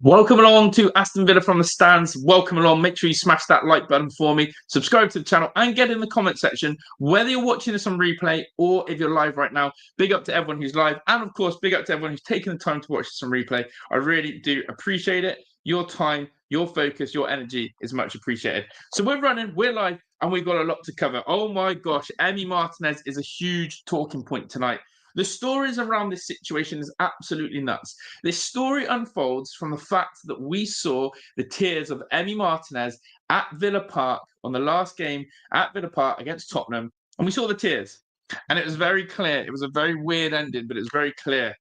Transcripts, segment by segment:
Welcome along to Aston Villa from the stands. Welcome along. Make sure you smash that like button for me. Subscribe to the channel and get in the comment section whether you're watching this on replay or if you're live right now. Big up to everyone who's live. And of course, big up to everyone who's taken the time to watch this on replay. I really do appreciate it. Your time, your focus, your energy is much appreciated. So we're running, we're live, and we've got a lot to cover. Oh my gosh, Emi Martinez is a huge talking point tonight. The stories around this situation is absolutely nuts. This story unfolds from the fact that we saw the tears of Emi Martinez at Villa Park on the last game at Villa Park against Tottenham, and we saw the tears. And it was very clear. It was a very weird ending, but it was very clear.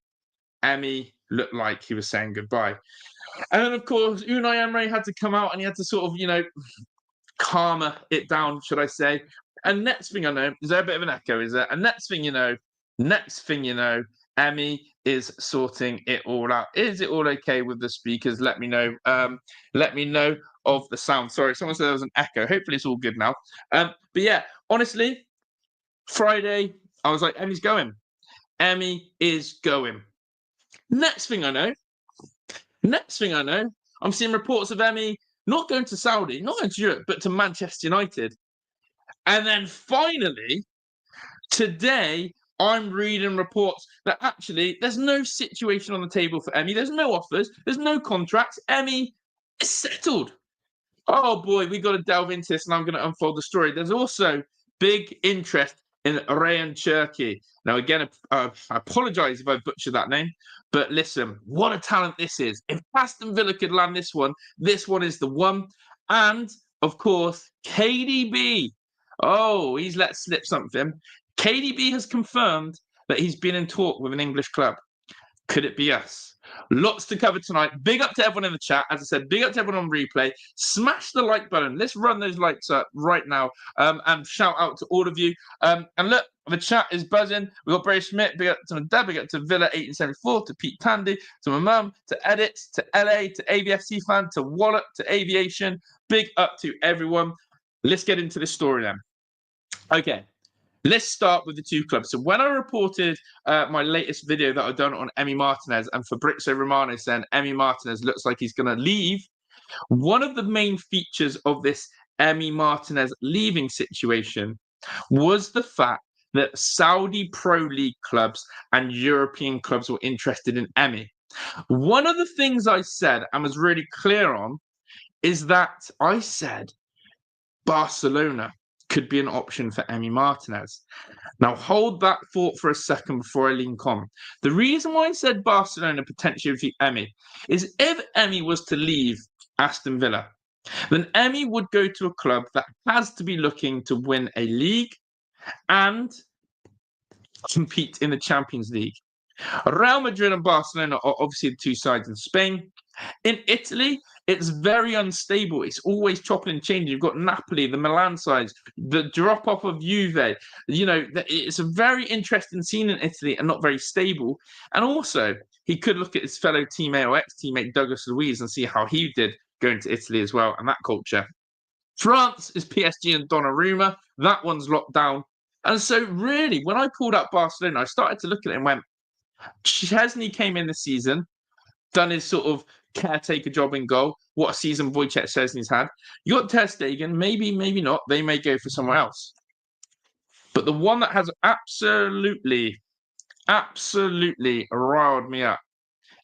Emi looked like he was saying goodbye. And then, of course, Unai Emery had to come out and he had to sort of, calmer it down, should I say. And next thing I know, is there a bit of an echo? Is there? And next thing you know, Emi is sorting it all out. Is it all okay with the speakers? Let me know. Let me know of the sound. Sorry, someone said there was an echo. Hopefully it's all good now. But yeah, honestly, Friday, I was like, Emi's going. Emi is going. Next thing I know, I'm seeing reports of Emi not going to Saudi, not going to Europe, but to Manchester United. And then finally, today, I'm reading reports that actually there's no situation on the table for Emi. There's no offers. There's no contracts. Emi is settled. Oh boy, we got to delve into this and I'm going to unfold the story. There's also big interest in Rayan Cherki. Now, again, I apologise if I butchered that name, but listen, what a talent this is. If Aston Villa could land this one is the one. And, of course, KDB. Oh, he's let slip something. KDB has confirmed that he's been in talk with an English club. Could it be us? Lots to cover tonight. Big up to everyone in the chat. As I said, big up to everyone on replay. Smash the like button. Let's run those likes up right now. And shout out to all of you. And look, the chat is buzzing. We've got Brave Schmidt. Big up to my dad. Big up to Villa 1874, to Pete Tandy, to my mum, to Edit, to LA, to AVFC fan, to Wallet, to Aviation. Big up to everyone. Let's get into this story then. Okay. Let's start with the two clubs. So when I reported my latest video that I've done on Emi Martinez and Fabrizo Romano saying Emi Martinez looks like he's going to leave, one of the main features of this Emi Martinez leaving situation was the fact that Saudi Pro League clubs and European clubs were interested in Emi. One of the things I said and was really clear on is that I said Barcelona could be an option for Emi Martinez. Now, hold that thought for a second before I link on. The reason why I said Barcelona potentially with Emi is if Emi was to leave Aston Villa, then Emi would go to a club that has to be looking to win a league and compete in the Champions League. Real Madrid and Barcelona are obviously the two sides in Spain. In Italy, it's very unstable. It's always chopping and changing. You've got Napoli, the Milan sides, the drop-off of Juve. It's a very interesting scene in Italy and not very stable. And also, he could look at his fellow teammate or ex-teammate Douglas Luiz and see how he did going to Italy as well and that culture. France is PSG and Donnarumma. That one's locked down. And so really, when I pulled up Barcelona, I started to look at it and went, Chesney came in this season, done his sort of caretaker job in goal. What a season Wojciech Szczesny's had. You got Ter Stegen, maybe not. They may go for somewhere else. But the one that has absolutely riled me up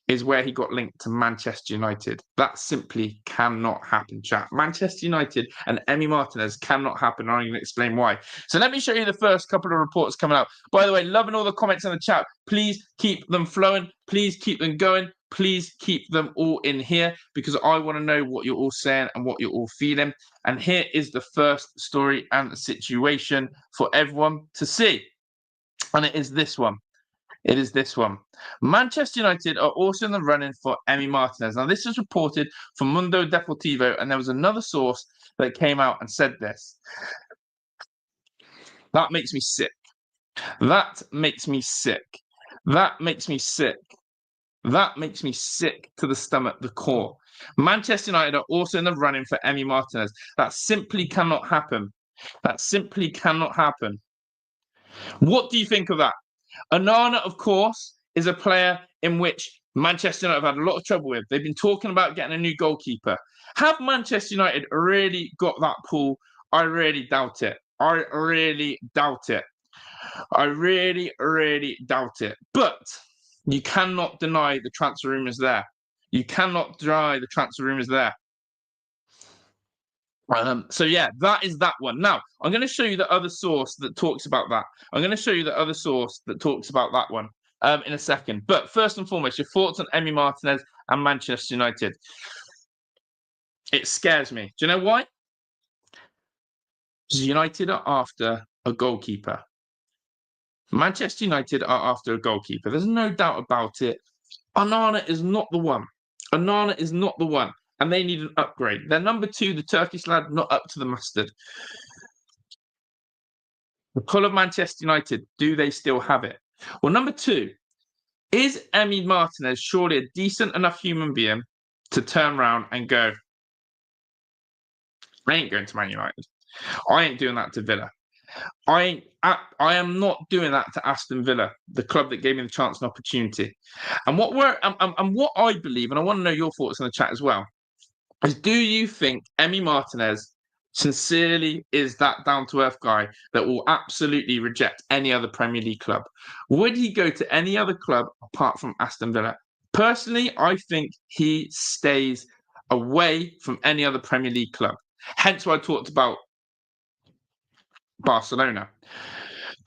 is where he got linked to Manchester United. That simply cannot happen, chat. Manchester United and Emi Martinez cannot happen. I'm going to explain why. So let me show you the first couple of reports coming out. By the way, loving all the comments in the chat. Please keep them flowing. Please keep them going. Please keep them all in here because I want to know what you're all saying and what you're all feeling. And here is the first story and the situation for everyone to see. And it is this one. Manchester United are also in the running for Emi Martinez. Now, this is reported from Mundo Deportivo, and there was another source that came out and said this. That makes me sick. That makes me sick to the stomach, the core. Manchester United are also in the running for Emi Martinez. That simply cannot happen. What do you think of that? Onana, of course, is a player in which Manchester United have had a lot of trouble with. They've been talking about getting a new goalkeeper. Have Manchester United really got that pull? I really doubt it. I really doubt it. I really, really doubt it. But you cannot deny the transfer rumours there. You cannot deny the transfer rumours there. So yeah, that is that one. Now, I'm going to show you the other source that talks about that. I'm going to show you the other source that talks about that one in a second. But first and foremost, your thoughts on Emi Martinez and Manchester United. It scares me. Do you know why? Because United are after a goalkeeper. Manchester United are after a goalkeeper. There's no doubt about it. Onana is not the one. Onana is not the one. And they need an upgrade. Their number 2, the Turkish lad, not up to the mustard. The pull of Manchester United, do they still have it? Well, number 2, is Emi Martinez surely a decent enough human being to turn around and go, I ain't going to Man United. I ain't doing that to Villa. I am not doing that to Aston Villa, the club that gave me the chance and opportunity. And what I believe, and I want to know your thoughts in the chat as well, is do you think Emi Martinez sincerely is that down-to-earth guy that will absolutely reject any other Premier League club? Would he go to any other club apart from Aston Villa? Personally, I think he stays away from any other Premier League club. Hence why I talked about Barcelona.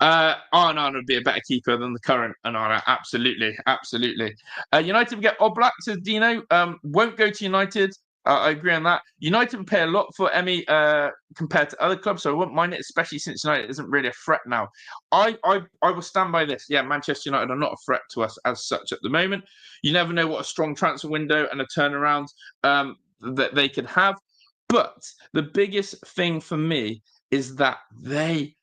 Onana would be a better keeper than the current Onana. Absolutely, absolutely. United will get Oblak, says Dino. Won't go to United. I agree on that. United would pay a lot for Emi compared to other clubs, so I wouldn't mind it, especially since United isn't really a threat now. I will stand by this. Yeah, Manchester United are not a threat to us as such at the moment. You never know what a strong transfer window and a turnaround that they could have. But the biggest thing for me is that they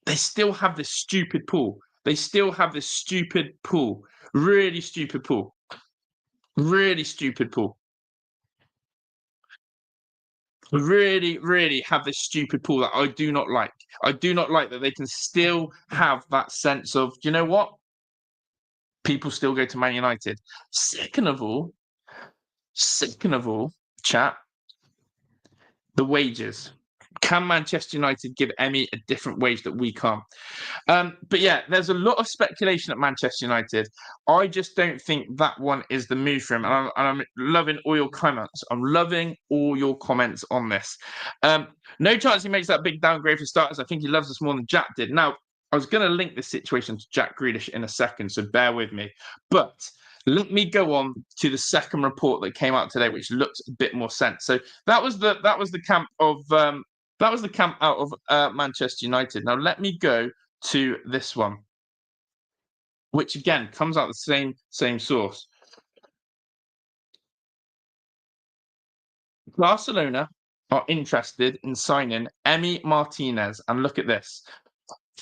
still have this stupid pull. They still have this stupid pull. Really stupid pull. Really stupid pull. Really, really have this stupid pull that I do not like. I do not like that they can still have that sense of, you know what? People still go to Man United. Second of all, chat, the wages. Can Manchester United give Emi a different wage that we can't? But yeah, there's a lot of speculation at Manchester United. I just don't think that one is the move for him. And I'm loving all your comments. I'm loving all your comments on this. No chance he makes that big downgrade for starters. I think he loves us more than Jack did. Now, I was going to link this situation to Jack Grealish in a second, so bear with me. But let me go on to the second report that came out today, which looks a bit more sense. So that was the camp of out of Manchester United. Now let me go to this one, which again comes out the same source. Barcelona are interested in signing Emi Martinez, and look at this.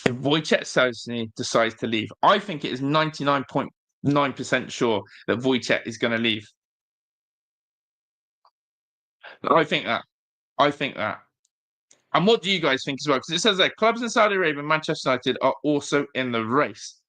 If Wojciech Szczesny decides to leave, I think it is 99.9% sure that Wojciech is going to leave. I think that. And what do you guys think as well? Because it says that clubs in Saudi Arabia and Manchester United are also in the race.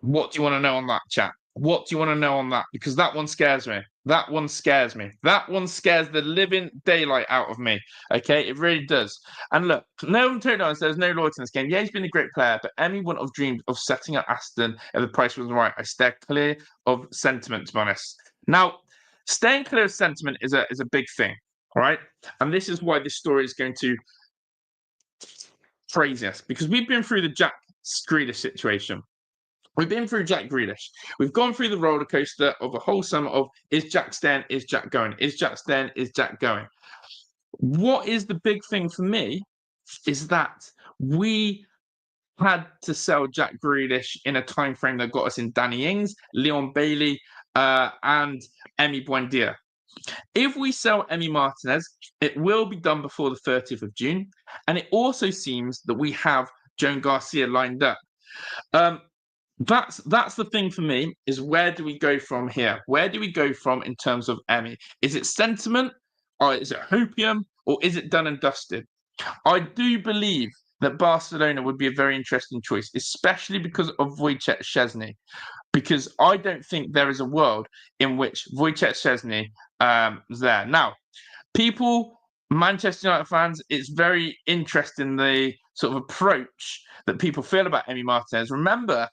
What do you want to know on that, chat? What do you want to know on that? Because that one scares me. That one scares me. That one scares the living daylight out of me. Okay, it really does. And look, no one turned on says no loyalty in this game. Yeah, he's been a great player, but Emi wouldn't have dreamed of setting up Aston if the price wasn't right. I stay clear of sentiment, to be honest. Now, staying clear of sentiment is a big thing. All right. And this is why this story is going to praise us, because we've been through the Jack Grealish situation. We've been through Jack Grealish. We've gone through the roller coaster of a whole summer of is Jack staying, is Jack going? Is Jack staying, is Jack going? What is the big thing for me is that we had to sell Jack Grealish in a time frame that got us in Danny Ings, Leon Bailey, and Emi Buendia. If we sell Emi Martinez, it will be done before the 30th of June. And it also seems that we have Joan Garcia lined up. That's the thing for me, is where do we go from here? Where do we go from in terms of Emi? Is it sentiment, or is it hopium, or is it done and dusted? I do believe that Barcelona would be a very interesting choice, especially because of Wojciech Szczesny. because I don't think there is a world in which Wojciech Szczesny is there. Now, Manchester United fans, it's very interesting the sort of approach that people feel about Emi Martinez. Remember,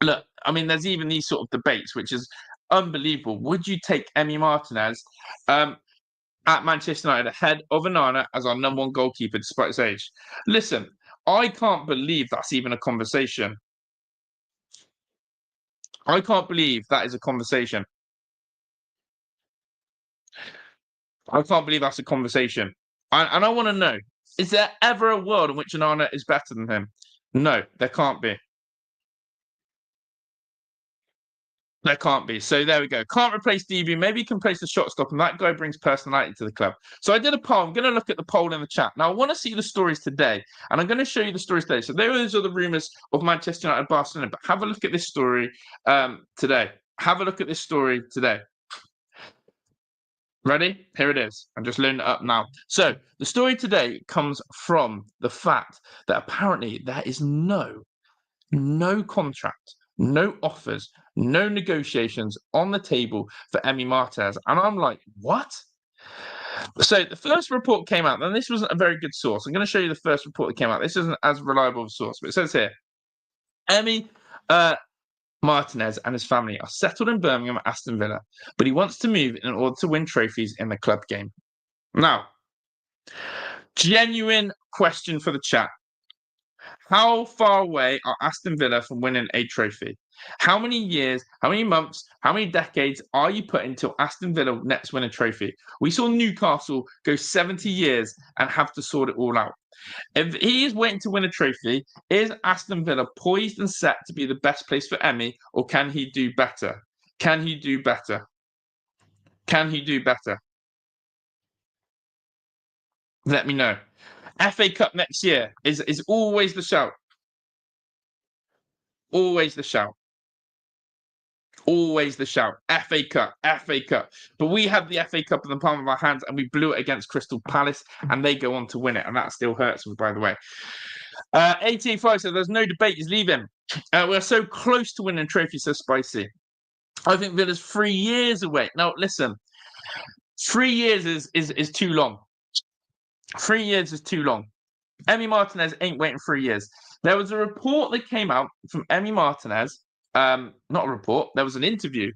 look, I mean, there's even these sort of debates, which is unbelievable. Would you take Emi Martinez at Manchester United ahead of Onana as our number one goalkeeper despite his age? Listen, I can't believe that's even a conversation. I can't believe that is a conversation. I can't believe that's a conversation. And I want to know, is there ever a world in which Onana is better than him? No, there can't be. There can't be. So there we go. Can't replace DB. Maybe you can replace the shot stop, and that guy brings personality to the club. So I did a poll. I'm going to look at the poll in the chat. Now, I want to see the stories today, and I'm going to show you the stories today. So those are the rumours of Manchester United and Barcelona, but have a look at this story today. Have a look at this story today. Ready? Here it is. I'm just loading it up now. So the story today comes from the fact that apparently there is no contract, no offers, no negotiations on the table for Emi Martinez. And I'm like, what? So the first report came out, and this wasn't a very good source. I'm going to show you the first report that came out. This isn't as reliable a source, but it says here, Emi Martinez and his family are settled in Birmingham at Aston Villa, but he wants to move in order to win trophies in the club game. Now, genuine question for the chat. How far away are Aston Villa from winning a trophy? How many years, how many months, how many decades are you putting until Aston Villa next win a trophy? We saw Newcastle go 70 years and have to sort it all out. If he is waiting to win a trophy, is Aston Villa poised and set to be the best place for Emi, or can he do better? Can he do better? Can he do better? Let me know. FA Cup next year is always the shout. Always the shout. Always the shout. FA Cup, FA Cup. But we have the FA Cup in the palm of our hands, and we blew it against Crystal Palace, and they go on to win it, and that still hurts me, by the way. 85 said there's no debate, he's leaving. We're so close to winning trophy, so spicy. I think Villa's 3 years away. Now, listen, 3 years is too long. 3 years is too long. Emi Martinez ain't waiting 3 years. There was a report that came out from Emi Martinez. Not a report. There was an interview.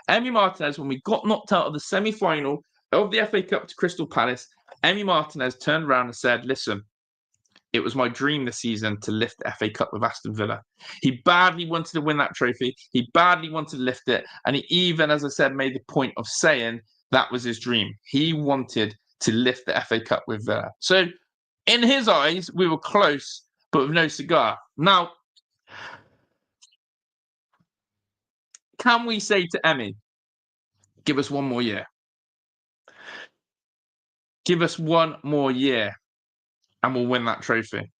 Emi Martinez, when we got knocked out of the semi-final of the FA Cup to Crystal Palace, Emi Martinez turned around and said, listen, it was my dream this season to lift the FA Cup with Aston Villa. He badly wanted to win that trophy. He badly wanted to lift it. And he even, as I said, made the point of saying that was his dream. He wanted to lift the FA Cup with Villa. So in his eyes, we were close, but with no cigar. Now, can we say to Emi, give us one more year? Give us one more year and we'll win that trophy.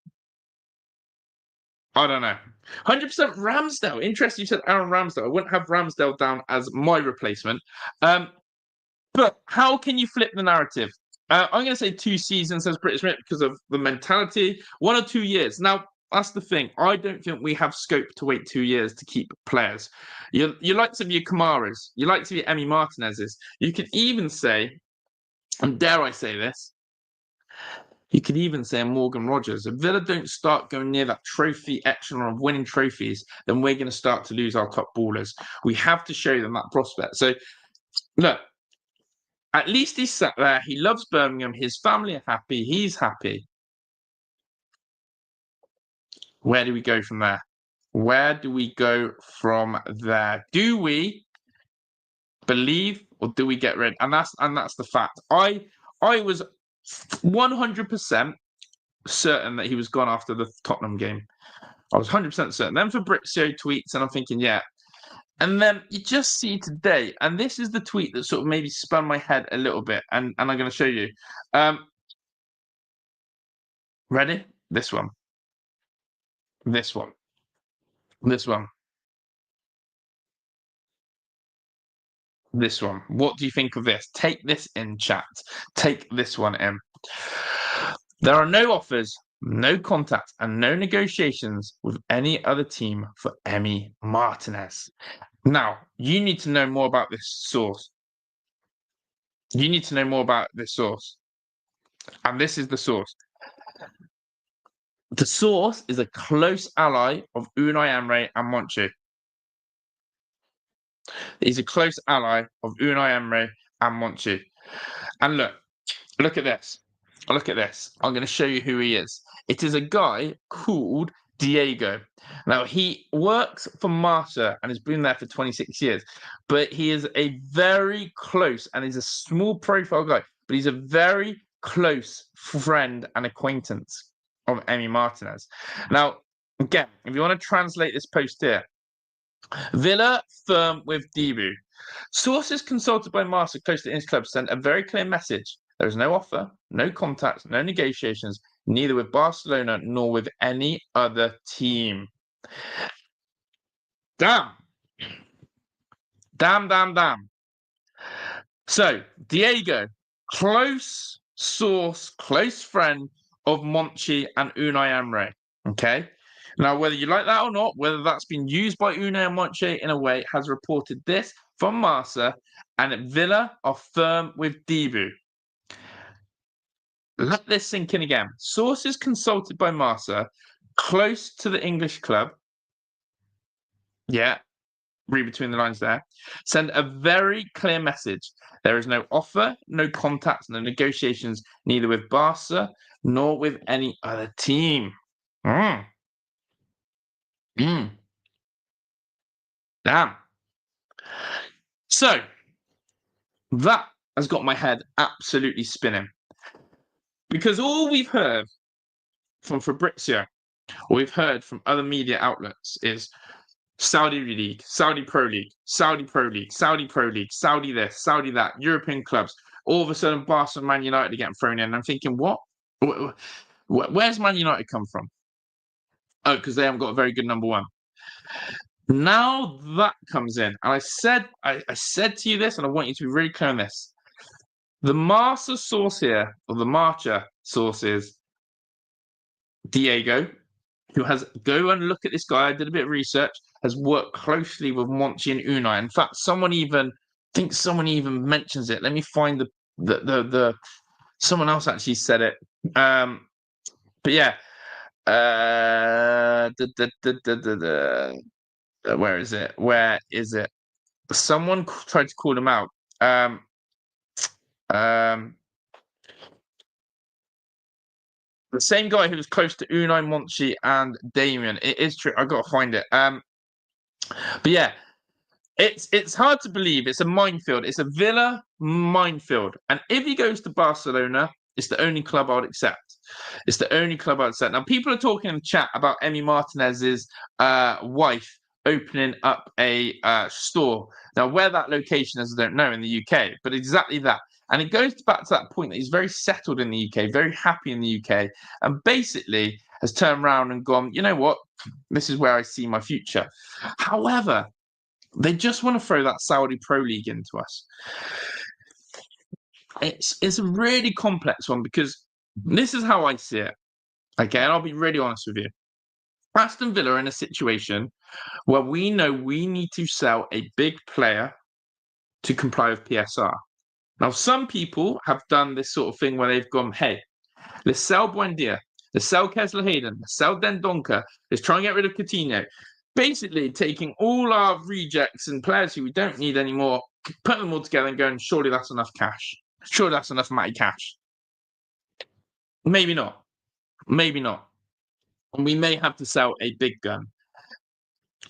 I don't know. 100% Ramsdale. Interesting you said Aaron Ramsdale. I wouldn't have Ramsdale down as my replacement. But how can you flip the narrative? I'm going to say 2 seasons as British Mint because of the mentality. 1 or 2 years. Now, that's the thing. I don't think we have scope to wait 2 years to keep players. You like to be Kamaras. You like to be Emi Martinez's. You can even say, and dare I say this, you could even say Morgan Rogers. If Villa don't start going near that trophy echelon of winning trophies, then we're going to start to lose our top ballers. We have to show them that prospect. So, look, at least he's sat there. He loves Birmingham. His family are happy. He's happy. Where do we go from there? Where do we go from there? Do we believe or do we get rid? And that's the fact. I was 100% certain that he was gone after the Tottenham game. I was 100% certain. Then Fabrizio tweets, and I'm thinking, yeah. And then you just see today, and this is the tweet that sort of maybe spun my head a little bit, and I'm going to show you. Ready? This one. This one. This one. This one. What do you think of this? Take this in, chat. Take this one in. There are no offers, no contact, and no negotiations with any other team for Emi Martinez. Now, you need to know more about this source. You need to know more about this source. And this is the source. The source is a close ally of Unai Emery and Monchi. He's a close ally of Unai Emery and Monchi. And look at this. Look at this. I'm going to show you who he is. It is a guy called Diego. Now, he works for Marta and has been there for 26 years, but he is a very close, and he's a small profile guy, but he's a very close friend and acquaintance of Emi Martinez. Now, again, if you want to translate this post here, Villa firm with Debu. Sources consulted by Marta close to his club sent a very clear message. There is no offer, no contacts, no negotiations, neither with Barcelona nor with any other team. Damn. So, Diego, close source, close friend of Monchi and Unai Emery. Okay? Now, whether you like that or not, whether that's been used by Unai and Monchi in a way, has reported this from Marca, and Villa are firm with Debu. Let this sink in again. Sources consulted by Marca, close to the English club, yeah, read between the lines there, send a very clear message. There is no offer, no contacts, no negotiations, neither with Barca nor with any other team. Damn. So, that has got my head absolutely spinning. Because all we've heard from Fabrizio, or we've heard from other media outlets, is Saudi League, Saudi Pro League, Saudi Pro League, Saudi Pro League, Saudi this, Saudi that, European clubs. All of a sudden, Barcelona and Man United are getting thrown in. And I'm thinking, what? Where's Man United come from? Oh, because they haven't got a very good number one. Now that comes in, and I said to you this, and I want you to be really clear on this. The Marca source here, or the Marca source is Diego, who has go and look at this guy. I did a bit of research. Has worked closely with Monchi and Unai. In fact, someone even mentions it. Let me find the someone else actually said it. But yeah, where is it? Where is it? Someone tried to call him out. The same guy who was close to Unai, Monchi, and Damien. It is true. I got to find it. But yeah, it's hard to believe. It's a minefield. It's a Villa minefield. And if he goes to Barcelona, it's the only club I would accept. It's the only club I'd accept. Now, people are talking in the chat about Emi Martinez's wife opening up a store. Now, where that location is, I don't know in the UK, but exactly that. And it goes back to that point that he's very settled in the UK, very happy in the UK, and basically has turned around and gone, you know what? This is where I see my future. However, they just want to throw that Saudi Pro League into us. It's a really complex one because this is how I see it. Okay, and I'll be really honest with you. Aston Villa are in a situation where we know we need to sell a big player to comply with PSR. Now, some people have done this sort of thing where they've gone, hey, let's sell Buendia, let's sell Kessler Hayden, let's sell Dendoncker, let's try and get rid of Coutinho. Basically, taking all our rejects and players who we don't need anymore, put them all together and going, surely that's enough cash. Surely that's enough Matty cash. Maybe not. Maybe not. And we may have to sell a big gun.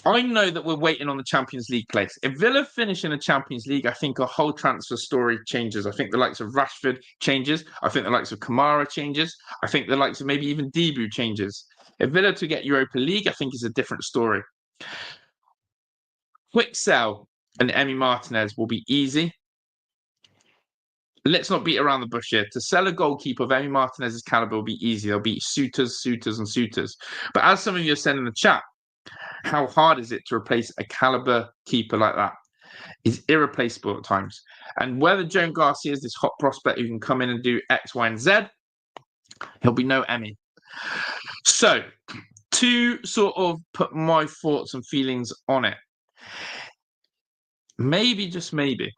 I know that we're waiting on the Champions League place. If Villa finish in the Champions League, I think our whole transfer story changes. I think the likes of Rashford changes. I think the likes of Kamara changes. I think the likes of maybe even Debu changes. If Villa to get Europa League, I think is a different story. Quick sell and Emi Martinez will be easy. Let's not beat around the bush here. To sell a goalkeeper of Emi Martinez's caliber will be easy. They'll beat suitors. But as some of you have said in the chat, how hard is it to replace a caliber keeper like that? He's irreplaceable at times. And whether Joan Garcia is this hot prospect who can come in and do X, Y, and Z, he'll be no Emi. So, to sort of put my thoughts and feelings on it, maybe, just maybe,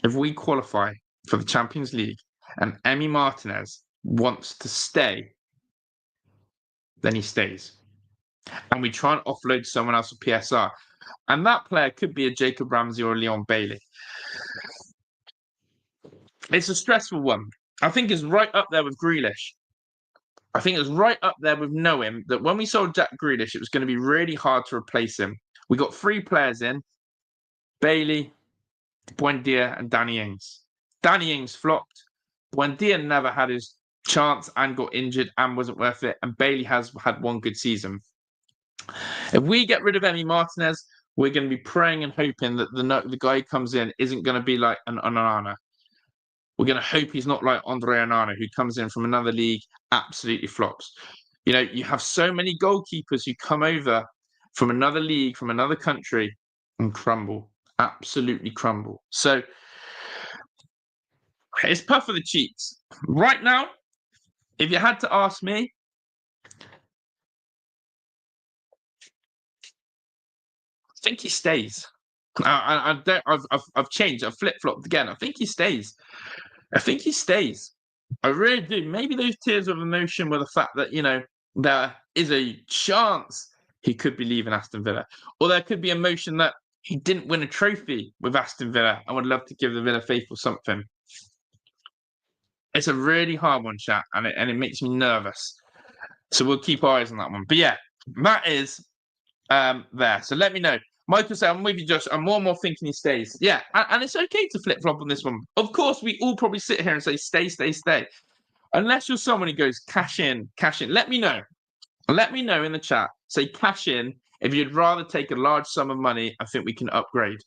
if we qualify for the Champions League and Emi Martinez wants to stay, then he stays. And we try and offload someone else with PSR. And that player could be a Jacob Ramsey or a Leon Bailey. It's a stressful one. I think it's right up there with Grealish. I think it's right up there with knowing that when we sold Jack Grealish, it was going to be really hard to replace him. We got 3 players in: Bailey, Buendia, and Danny Ings. Danny Ings flopped. Buendia never had his chance and got injured and wasn't worth it. And Bailey has had one good season. If we get rid of Emi Martinez, we're going to be praying and hoping that the guy who comes in isn't going to be like an Onana. We're going to hope he's not like Andre Onana, who comes in from another league, absolutely flops. You know, you have so many goalkeepers who come over from another league, from another country, and crumble, absolutely crumble. So it's puff of the cheeks. Right now, if you had to ask me, I think he stays. I've changed. I've flip-flopped again. I think he stays. I think he stays. I really do. Maybe those tears of emotion were the fact that, you know, there is a chance he could be leaving Aston Villa. Or there could be emotion that he didn't win a trophy with Aston Villa and would love to give the Villa faithful something. It's a really hard one, chat, and it makes me nervous. So we'll keep our eyes on that one. But yeah, that is there. So let me know. Michael said, I'm with you, Josh. I'm more and more thinking he stays. Yeah, and it's okay to flip-flop on this one. Of course, we all probably sit here and say, stay, stay, stay. Unless you're someone who goes, cash in, cash in. Let me know. Let me know in the chat. Say cash in if you'd rather take a large sum of money. I think we can upgrade.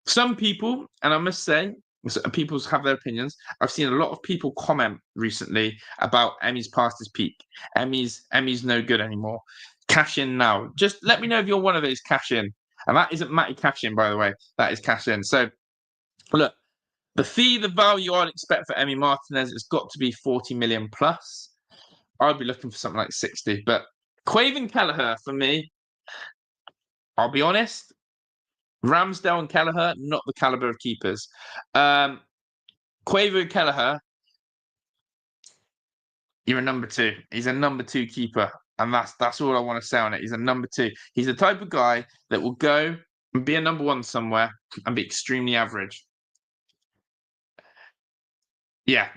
Some people, and I must say, people have their opinions. I've seen a lot of people comment recently about Emi's past his peak. Emi's no good anymore. Cash in now. Just let me know if you're one of those cash in. And that isn't Matty cash in, by the way. That is cash in. So, look, the value I'd expect for Emi Martinez has got to be 40 million plus. I'd be looking for something like 60. But Quaven Kelleher, for me, I'll be honest, Ramsdale and Kelleher, not the caliber of keepers. Quaven Kelleher, you're a number 2. He's a number 2 keeper. And that's all I want to say on it. He's a number 2. He's the type of guy that will go and be a number 1 somewhere and be extremely average. Yeah.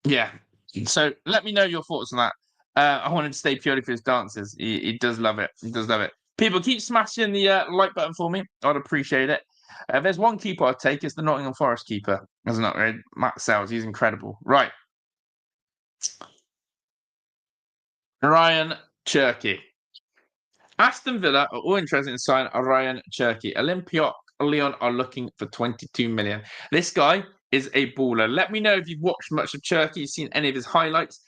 Yeah. So let me know your thoughts on that. I wanted to stay purely for his dances. He does love it. He does love it. People, keep smashing the like button for me. I'd appreciate it. There's one keeper I'd take. It's the Nottingham Forest keeper. That's not right. Matt Sells. He's incredible. Right. Rayan Cherki. Aston Villa are all interested in signing Rayan Cherki. Olympiacos Lyon are looking for 22 million. This guy is a baller. Let me know if you've watched much of Cherki, you've seen any of his highlights.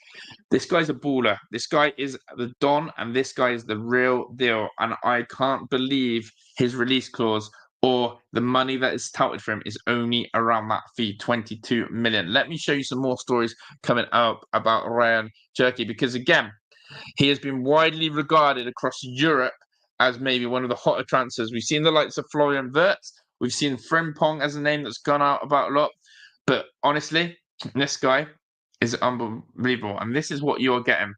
This guy's a baller. This guy is the Don, and this guy is the real deal. And I can't believe his release clause or the money that is touted for him is only around that fee, 22 million. Let me show you some more stories coming up about Rayan Cherki, because again, he has been widely regarded across Europe as maybe one of the hotter transfers. We've seen the likes of Florian Wirtz. We've seen Frimpong as a name that's gone out about a lot. But honestly, this guy is unbelievable. And this is what you're getting.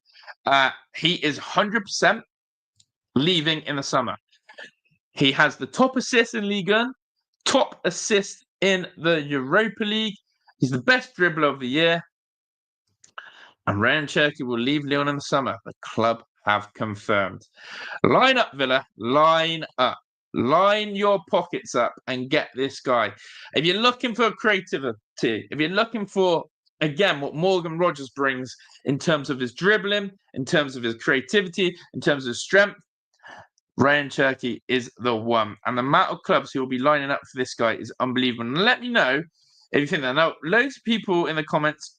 He is 100% leaving in the summer. He has the top assist in Ligue 1, top assist in the Europa League. He's the best dribbler of the year. And Rayan Cherki will leave Lyon in the summer. The club have confirmed. Line up, Villa. Line up. Line your pockets up and get this guy. If you're looking for creativity, if you're looking for, again, what Morgan Rogers brings in terms of his dribbling, in terms of his creativity, in terms of strength, Rayan Cherki is the one. And the amount of clubs who will be lining up for this guy is unbelievable. And let me know if you think that. Now, loads of people in the comments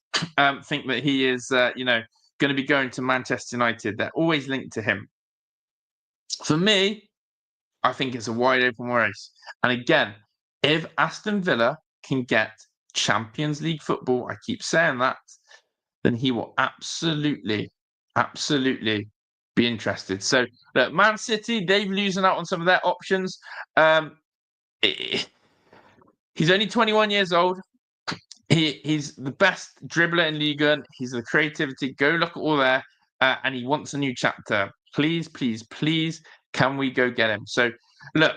think that he is, going to be going to Manchester United. They're always linked to him. For me, I think it's a wide open race. And again, if Aston Villa can get Champions League football, I keep saying that, then he will absolutely be interested. So, look, Man City, they're losing out on some of their options. He's only 21 years old. He's the best dribbler in Ligue 1. He's the creativity. Go look at all there. And he wants a new chapter. Please, can we go get him? So, look,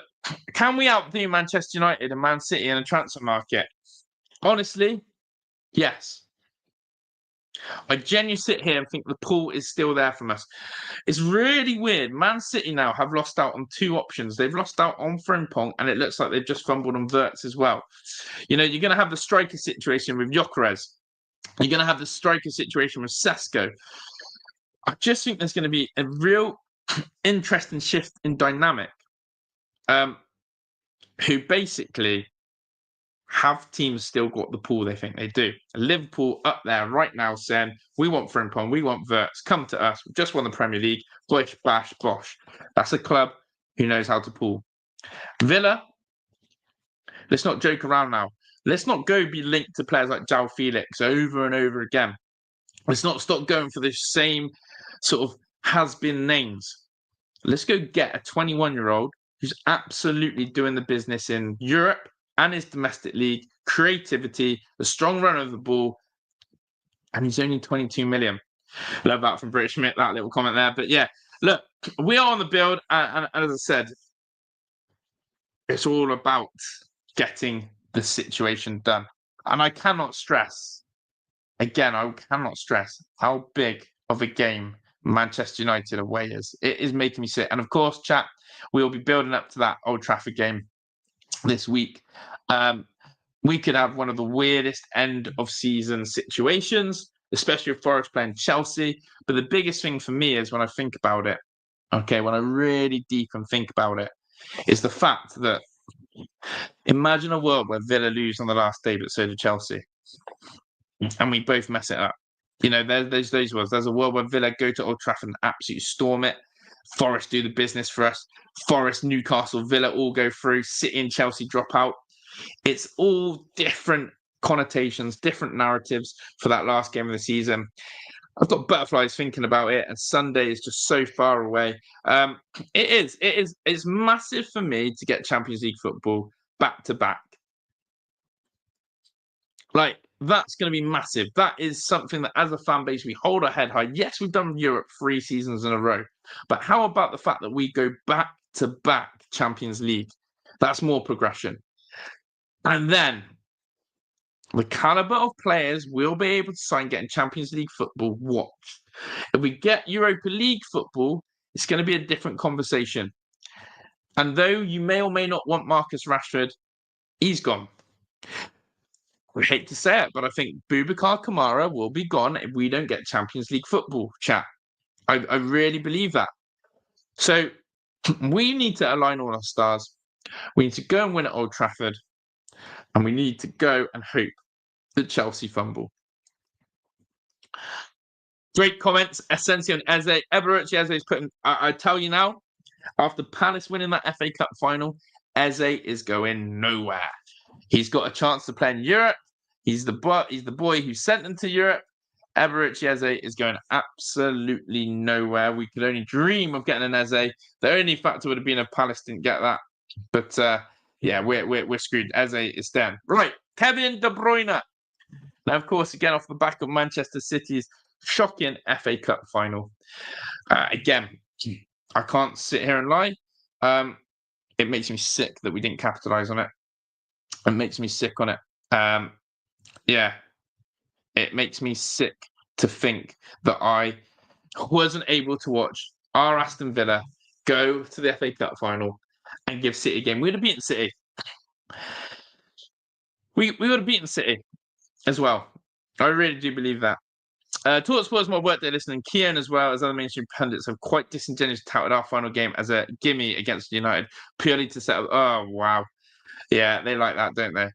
can we outdo Manchester United and Man City in a transfer market? Honestly, yes. I genuinely sit here and think the pool is still there from us. It's really weird. Man City now have lost out on 2 options. They've lost out on Frimpong, and it looks like they've just fumbled on Wirtz as well. You're going to have the striker situation with Gyökeres. You're going to have the striker situation with Sesko. I just think there's going to be a real interesting shift in dynamic. Who basically have teams still got the pool they think they do? Liverpool up there right now saying, we want Frimpong, we want Wirtz, come to us, we just won the Premier League, bosh, bash, bosh. That's a club who knows how to pool. Villa, let's not joke around now. Let's not go be linked to players like João Felix over and over again. Let's not stop going for the same sort of has-been names. Let's go get a 21-year-old who's absolutely doing the business in Europe and his domestic league, creativity, a strong run of the ball, and he's only 22 million. Love that from British Schmidt, that little comment there. But yeah, look, we are on the build, and as I said, it's all about getting the situation done. And I cannot stress how big of a game Manchester United away is. It is making me sick. And of course, chat, we'll be building up to that Old Trafford game this week. We could have one of the weirdest end of season situations, especially if Forest playing Chelsea. But the biggest thing for me is when I think about it, when I really deep and think about it, is the fact that imagine a world where Villa lose on the last day, but so do Chelsea. And we both mess it up. There's those worlds. There's a world where Villa go to Old Trafford and absolutely storm it. Forest do the business for us. Forest, Newcastle, Villa all go through. City and Chelsea drop out. It's all different connotations, different narratives for that last game of the season. I've got butterflies thinking about it, and Sunday is just so far away. It's massive for me to get Champions League football back to back. Like, that's going to be massive. That is something that, as a fan base, we hold our head high. Yes, we've done Europe 3 seasons in a row, but how about the fact that we go back to back Champions League? That's more progression. And then the caliber of players we'll be able to sign getting Champions League football, watch. If we get Europa League football, it's going to be a different conversation. And though you may or may not want Marcus Rashford, he's gone. We hate to say it, but I think Boubacar Kamara will be gone if we don't get Champions League football, chat. I really believe that. So we need to align all our stars. We need to go and win at Old Trafford. And we need to go and hope that Chelsea fumble. Great comments. Asensio and Eze. Eberechi Eze is putting, I tell you now, after Palace winning that FA Cup final, Eze is going nowhere. He's got a chance to play in Europe. He's the boy who sent them to Europe. Eberechi Eze is going absolutely nowhere. We could only dream of getting an Eze. The only factor would have been if Palace didn't get that. But yeah, we're screwed. Eze is down. Right, Kevin De Bruyne. Now, of course, again, off the back of Manchester City's shocking FA Cup final. Again, I can't sit here and lie. It makes me sick that we didn't capitalise on it. It makes me sick on it. Yeah, it makes me sick to think that I wasn't able to watch our Aston Villa go to the FA Cup final and give City a game. We'd have beaten City. We would have beaten City as well. I really do believe that. Talk Sports, my work day listening. Keown as well as other mainstream pundits have quite disingenuously touted our final game as a gimme against United, purely to set up. Oh, wow. Yeah, they like that, don't they?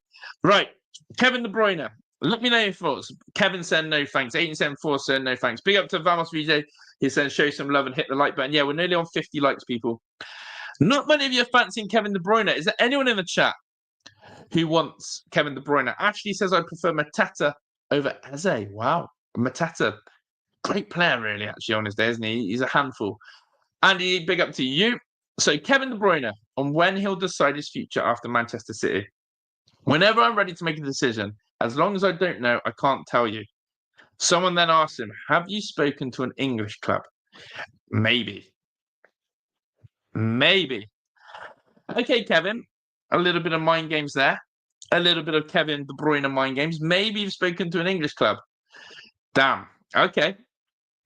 Right. Kevin De Bruyne. Let me know your thoughts. Kevin said no thanks. 1874 said no thanks. Big up to Vamos VJ. He said show some love and hit the like button. Yeah, we're nearly on 50 likes, people. Not many of you are fancying Kevin De Bruyne. Is there anyone in the chat who wants Kevin De Bruyne? Ashley says I prefer Mateta over Eze. Wow. Mateta, great player, really, actually, on his day, isn't he? He's a handful. Andy, big up to you. So, Kevin De Bruyne, on when he'll decide his future after Manchester City. Whenever I'm ready to make a decision, as long as I don't know, I can't tell you. Someone then asked him, have you spoken to an English club? Maybe. Maybe. Okay, Kevin, a little bit of mind games there. A little bit of Kevin De Bruyne mind games. Maybe you've spoken to an English club. Damn. Okay.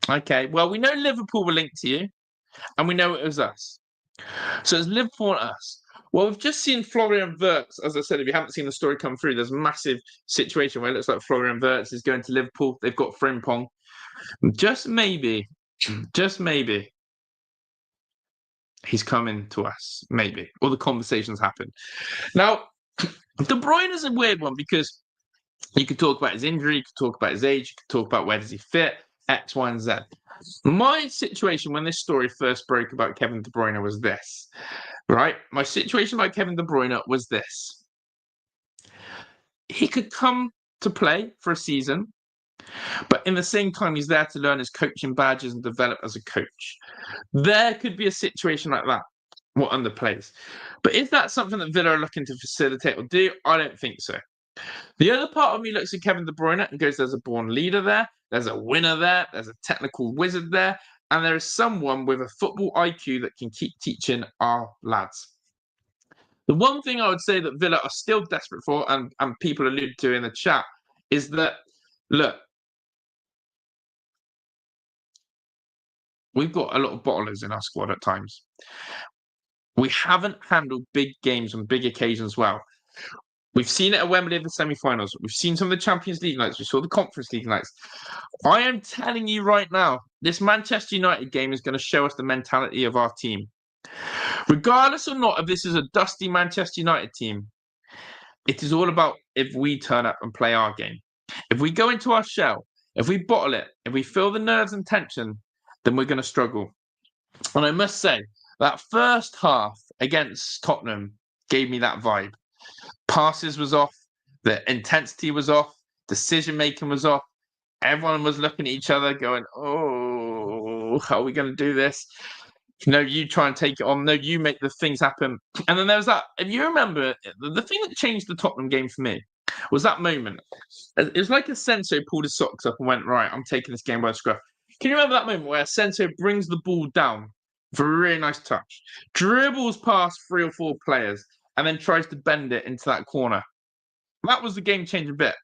Okay. Well, we know Liverpool were linked to you, and we know it was us. So it's Liverpool and us. Well, we've just seen Florian Wirtz. As I said, if you haven't seen the story come through, there's a massive situation where it looks like Florian Wirtz is going to Liverpool. They've got Frimpong. Just maybe, he's coming to us. Maybe. Or the conversations happen. Now, De Bruyne is a weird one because you could talk about his injury, you could talk about his age, you could talk about where does he fit, X, Y, and Z. My situation when this story first broke about Kevin De Bruyne was this, right? My situation about Kevin De Bruyne was this. He could come to play for a season, but in the same time, he's there to learn his coaching badges and develop as a coach. There could be a situation like that. What underplays. But is that something that Villa are looking to facilitate or do? I don't think so. The other part of me looks at Kevin De Bruyne and goes, there's a born leader there, there's a winner there, there's a technical wizard there, and there is someone with a football IQ that can keep teaching our lads. The one thing I would say that Villa are still desperate for, and people alluded to in the chat, is that, look, we've got a lot of bottlers in our squad at times. We haven't handled big games on big occasions well. We've seen it at Wembley in the semi-finals. We've seen some of the Champions League nights. We saw the Conference League nights. I am telling you right now, this Manchester United game is going to show us the mentality of our team. Regardless or not if this is a dusty Manchester United team, it is all about if we turn up and play our game. If we go into our shell, if we bottle it, if we feel the nerves and tension, then we're going to struggle. And I must say, that first half against Tottenham gave me that vibe. Passes was off, the intensity was off, decision-making was off. Everyone was looking at each other going, oh, how are we going to do this? No, you try and take it on. No, you make the things happen. And then there was that, if you remember, the thing that changed the Tottenham game for me was that moment. It was like Asensio pulled his socks up and went, right, I'm taking this game by the scruff. Can you remember that moment where Asensio brings the ball down for a really nice touch, dribbles past 3 or 4 players, and then tries to bend it into that corner? That was the game-changing bit.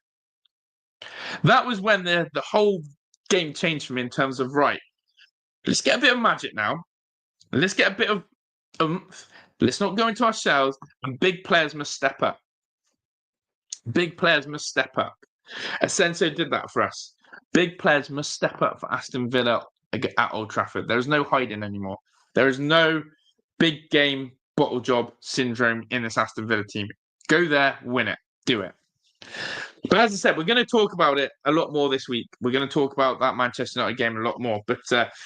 That was when the whole game changed for me in terms of, right, let's get a bit of magic now. Let's get a bit of let's not go into our shells, and big players must step up. Big players must step up. Asensio did that for us. Big players must step up for Aston Villa at Old Trafford. There is no hiding anymore. There is no big game bottle job syndrome in this Aston Villa team. Go there, win it, do it. But as I said, we're going to talk about it a lot more this week. We're going to talk about that Manchester United game a lot more. But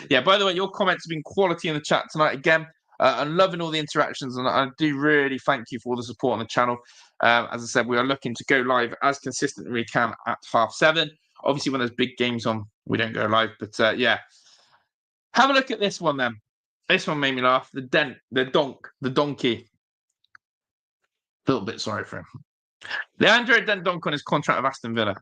yeah, by the way, your comments have been quality in the chat tonight again. I'm loving all the interactions, and I do really thank you for all the support on the channel. As I said, we are looking to go live as consistently as we can at 7:30. Obviously, when there's big games on, we don't go live. But yeah, have a look at this one then. This one made me laugh. The donkey. A little bit sorry for him. Leandro Dendonk on his contract with Aston Villa.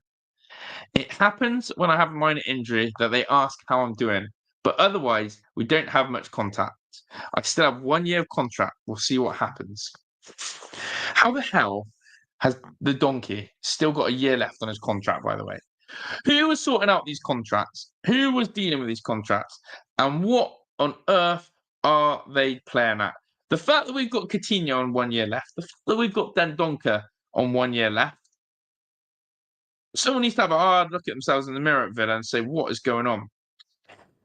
It happens when I have a minor injury that they ask how I'm doing, but otherwise we don't have much contact. I still have 1 year of contract. We'll see what happens. How the hell has the donkey still got a year left on his contract, by the way? Who was sorting out these contracts? Who was dealing with these contracts? And what on earth are they playing at? The fact that we've got Coutinho on 1 year left, the fact that we've got Dendonka on 1 year left, someone needs to have a hard look at themselves in the mirror at Villa and say, what is going on?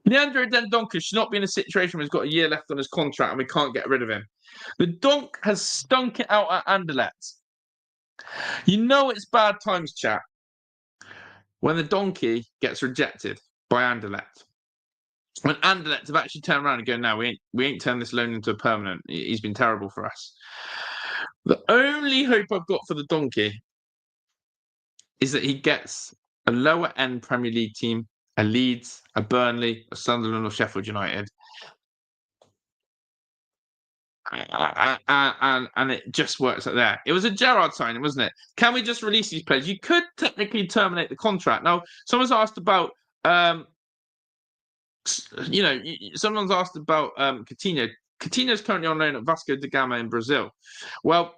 Leandro Dendonka should not be in a situation where he's got a year left on his contract and we can't get rid of him. The donk has stunk it out at Anderlecht. You know it's bad times, chat, when the donkey gets rejected by Anderlecht. When Anderlecht have actually turned around and go, no, we ain't turned this loan into a permanent. He's been terrible for us. The only hope I've got for the donkey is that he gets a lower end Premier League team, a Leeds, a Burnley, a Sunderland, or Sheffield United. And it just works like that. It was a Gerrard signing, wasn't it? Can we just release these players? You could technically terminate the contract. Now, someone's asked about, someone's asked about Coutinho. Coutinho's currently on loan at Vasco da Gama in Brazil. Well,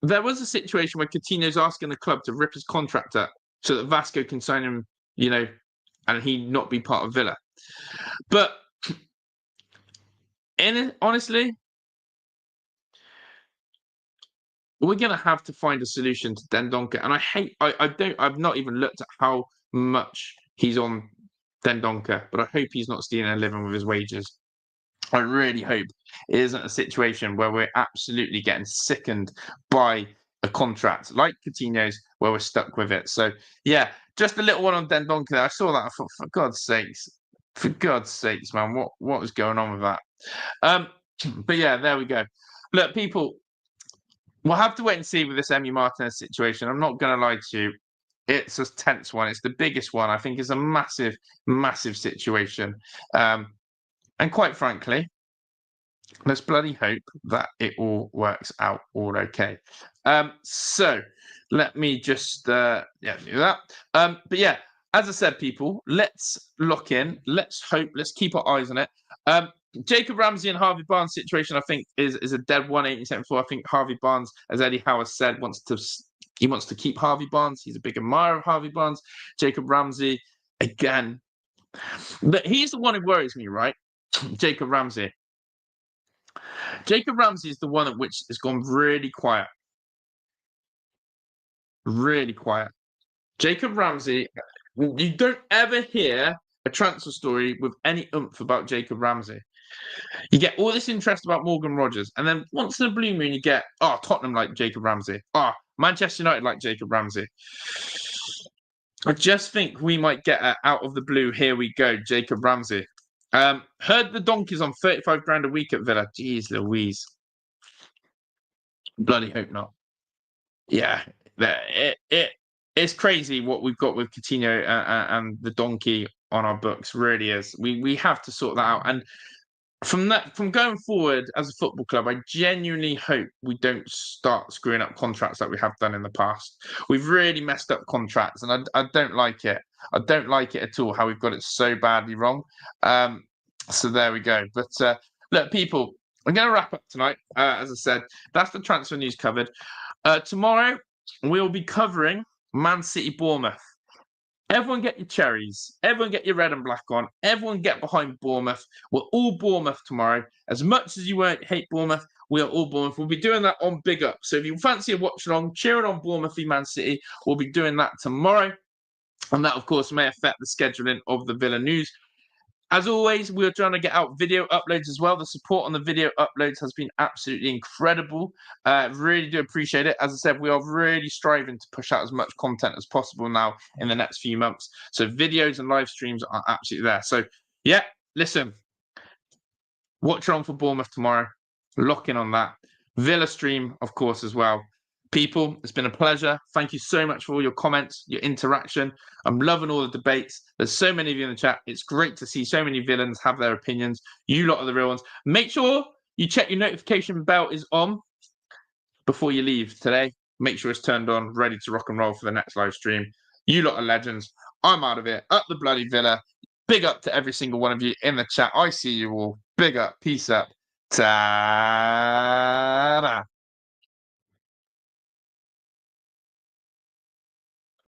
there was a situation where Coutinho's asking the club to rip his contract up so that Vasco can sign him, and he not be part of Villa. But honestly, we're going to have to find a solution to Dendoncker. And I've not even looked at how much he's on Dendoncker, but I hope he's not stealing a living with his wages. I really hope it isn't a situation where we're absolutely getting sickened by a contract like Coutinho's where we're stuck with it. So, yeah, just a little one on Dendoncker. I saw that. I thought, for God's sakes, man, what was going on with that? But yeah, there we go. Look, people, we'll have to wait and see with this Emi Martinez situation. I'm not going to lie to you. It's a tense one. It's the biggest one. I think it's a massive, massive situation. And quite frankly, let's bloody hope that it all works out all okay. So let me just do that. But yeah, as I said, people, let's lock in. Let's hope. Let's keep our eyes on it. Jacob Ramsey and Harvey Barnes situation, I think, is a dead 180-74. I think Harvey Barnes, as Eddie Howe has said, wants to keep Harvey Barnes. He's a big admirer of Harvey Barnes. Jacob Ramsey, again, but he's the one who worries me, right? Jacob Ramsey. Jacob Ramsey is the one at which has gone really quiet. Really quiet. Jacob Ramsey, you don't ever hear a transfer story with any oomph about Jacob Ramsey. You get all this interest about Morgan Rogers, and then once in a blue moon, you get, Tottenham like Jacob Ramsey. Manchester United like Jacob Ramsey. I just think we might get out of the blue. Here we go, Jacob Ramsey. Heard the Donkeys on 35 grand a week at Villa. Jeez Louise. Bloody hope not. Yeah, it's crazy what we've got with Coutinho and the Donkey on our books. Really is. We have to sort that out. And from going forward as a football club, I genuinely hope we don't start screwing up contracts like we have done in the past. We've really messed up contracts, and I don't like it. I don't like it at all how we've got it so badly wrong. So there we go. But look, people, I'm going to wrap up tonight. As I said, that's the transfer news covered. Tomorrow, we'll be covering Man City Bournemouth. Everyone get your cherries. Everyone get your red and black on. Everyone get behind Bournemouth. We're all Bournemouth tomorrow. As much as you hate Bournemouth, we are all Bournemouth. We'll be doing that on Big Up. So if you fancy a watch along, cheering on Bournemouth v Man City, we'll be doing that tomorrow. And that, of course, may affect the scheduling of the Villa news. As always, we're trying to get out video uploads as well. The support on the video uploads has been absolutely incredible. Really do appreciate it. As I said, we are really striving to push out as much content as possible now in the next few months. So videos and live streams are absolutely there. So, yeah, listen. Watch on for Bournemouth tomorrow. Lock in on that. Villa stream, of course, as well. People, it's been a pleasure. Thank you so much for all your comments, your interaction. I'm loving all the debates. There's so many of you in the chat. It's great to see so many villains have their opinions. You lot are the real ones. Make sure you check your notification bell is on before you leave today. Make sure it's turned on, ready to rock and roll for the next live stream. You lot are legends. I'm out of it. Up the bloody Villa. Big up to every single one of you in the chat. I see you all. Big up. Peace up. Ta-da.